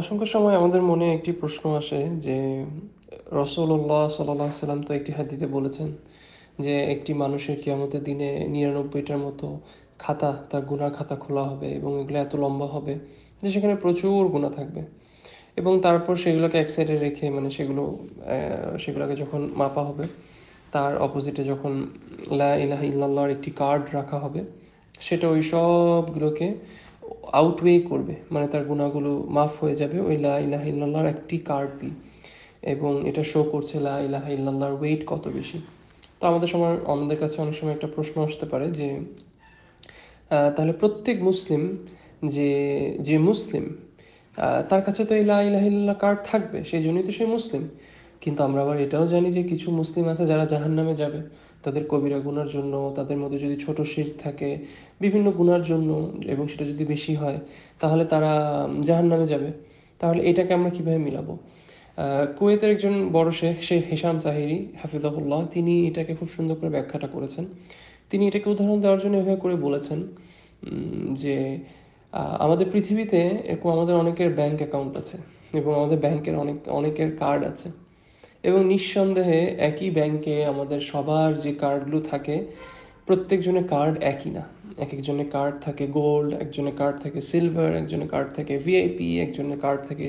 অসংখ্য সময় আমাদের মনে একটি প্রশ্ন আসে যে রাসূলুল্লাহ সাল্লাল্লাহু আলাইহি সাল্লাম তো একটি হাদিসে বলেছেন যে একটি মানুষের কিয়ামতের দিনে ৯৯টার মতো খাতা, তার গুনার খাতা খোলা হবে এবং এগুলো এত লম্বা হবে যে সেখানে প্রচুর গুনাহ থাকবে এবং তারপর সেগুলোকে এক সাইডে রেখে মানে সেগুলোকে যখন মাপা হবে তার অপোজিটে যখন লা ইলাহা ইল্লাল্লাহর একটি কার্ড রাখা হবে, সেটা ওই সবগুলোকে আউটওয়ে করবে, মানে তার গুণাগুলো মাফ হয়ে যাবে ওই লা ইলাহা ইল্লাল্লাহর একটি কার্ড দিয়ে। এবং এটা শো করছে লা ইলাহা ইল্লাল্লাহর ওয়েট কত বেশি। তো আমাদের কাছে অনেক সময় একটা প্রশ্ন আসতে পারে যে তাহলে প্রত্যেক মুসলিম যে যে মুসলিম তার কাছে তো এই লা ইলাহা ইল্লাল্লাহ কার্ড থাকবে, সেই জন্যই তো সে মুসলিম। কিন্তু আমরা আবার এটাও জানি যে কিছু মুসলিম আছে যারা জাহান্নামে যাবে তাদের কবিরা গুনার জন্য, তাদের মধ্যে যদি ছোট শিরক থাকে, বিভিন্ন গুনার জন্য, এবং সেটা যদি বেশি হয় তাহলে তারা জাহান্নামে যাবে। তাহলে এটাকে আমরা কিভাবে মিলাবো? কুয়েতের একজন বড় শেখ হিশাম তাহিরি হাফিজাহুল্লাহ, তিনি এটাকে খুব সুন্দর করে ব্যাখ্যাটা করেছেন। তিনি এটাকে উদাহরণ দেওয়ার জন্য এভাবে করে বলেছেন যে আমাদের পৃথিবীতে এরকম আমাদের অনেকের ব্যাংক অ্যাকাউন্ট আছে এবং আমাদের ব্যাংকের অনেকের কার্ড আছে, এবং নিঃসন্দেহে একই ব্যাংকে আমাদের সবার যে কার্ডগুলো থাকে প্রত্যেকজনের কার্ড একই না। এক একজনের কার্ড থাকে গোল্ড, একজনের কার্ড থাকে সিলভার, একজনের কার্ড থাকে ভিআইপি, একজনের কার্ড থাকে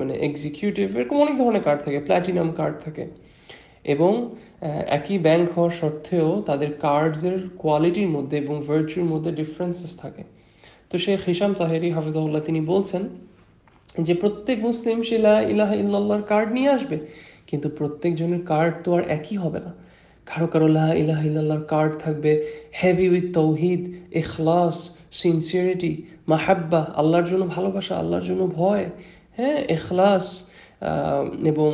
মানে এক্সিকিউটিভ, এরকম অনেক ধরনের কার্ড থাকে, প্ল্যাটিনাম কার্ড থাকে। এবং একই ব্যাংক হওয়ার সত্ত্বেও তাদের কার্ডসের কোয়ালিটির মধ্যে এবং ভার্চুর মধ্যে ডিফারেন্সেস থাকে। তো শেখ হিশাম তাহেরি হাফিজাহুল্লাহ তিনি বলছেন যে প্রত্যেক মুসলিম সে লা ইলাহা ইল্লাল্লাহর কার্ড নিয়ে আসবে, কিন্তু প্রত্যেকজনের কার্ড তো আর একই হবে না। কারো কারো লা ইলাহা ইল্লাল্লাহর কার্ড থাকবে heavy with Touhid, Ikhlas, sincerity, মাহাব্বা, আল্লাহর জন্য ভালোবাসা, আল্লাহর জন্য ভয়, হ্যাঁ, ইখলাস। এবং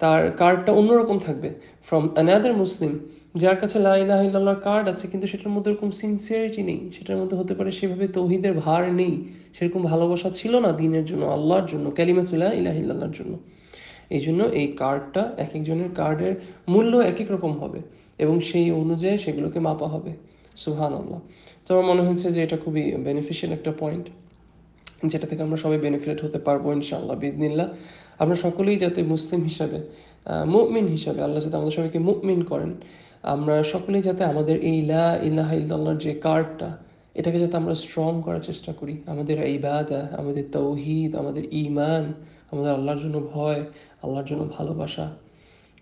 তার কার্ডটা অন্যরকম থাকবে ফ্রম অ্যানাদার মুসলিম যার কাছে লা ইলাহা ইল্লাল্লাহর কার্ড আছে কিন্তু সেটার মধ্যে এরকম সিনসিয়ারিটি নেই, সেটার মধ্যে হতে পারে সেভাবে তৌহিদের ভার নেই, সেরকম ভালোবাসা ছিল না দিনের জন্য, আল্লাহর জন্য, কালিমাতুল লা ইলাহা ইল্লাল্লাহর জন্য। এই জন্য এই কার্ডটা এক একজনের কার্ডের মূল্য এক এক রকম হবে এবং সেই অনুযায়ী সেগুলোকে মাপা হবে। সুবহানাল্লাহ। তো আমার মনে হচ্ছে যে এটা খুবই বেনিফিশিয়াল একটা পয়েন্ট, যেটা থেকে আমরা সবাই বেনিফিট হতে পারবো ইনশাআল্লাহ বিইذনিল্লাহ। আমরা সকলেই যাতে মুসলিম হিসাবে, মুমিন হিসাবে, আল্লাহ যাতে আমাদের সবাইকে মুমিন করেন, আমরা সকলেই যাতে আমাদের এই লা ইলাহা ইল্লাল্লাহর যে কার্ডটা, এটাকে যাতে আমরা স্ট্রং করার চেষ্টা করি। আমাদের ইবাদা, আমাদের তৌহিদ, আমাদের ঈমান, আমাদের আল্লাহর জন্য ভয়, আল্লাহর জন্য ভালোবাসা,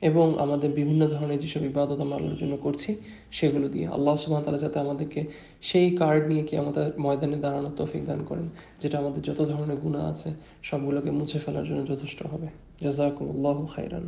এবং আমাদের বিভিন্ন ধরনের যেসব ইবাদত আমরা আল্লাহর জন্য করছি সেগুলো দিয়ে আল্লাহ সুবহানাহু ওয়া তাআলা যাতে আমাদেরকে সেই কার্ড নিয়ে কি আমাদের ময়দানে দাঁড়ানোর তৌফিক দান করেন, যেটা আমাদের যত ধরনের গুনাহ আছে সবগুলোকে মুছে ফেলার জন্য যথেষ্ট হবে। জাযাকুমুল্লাহু খাইরান।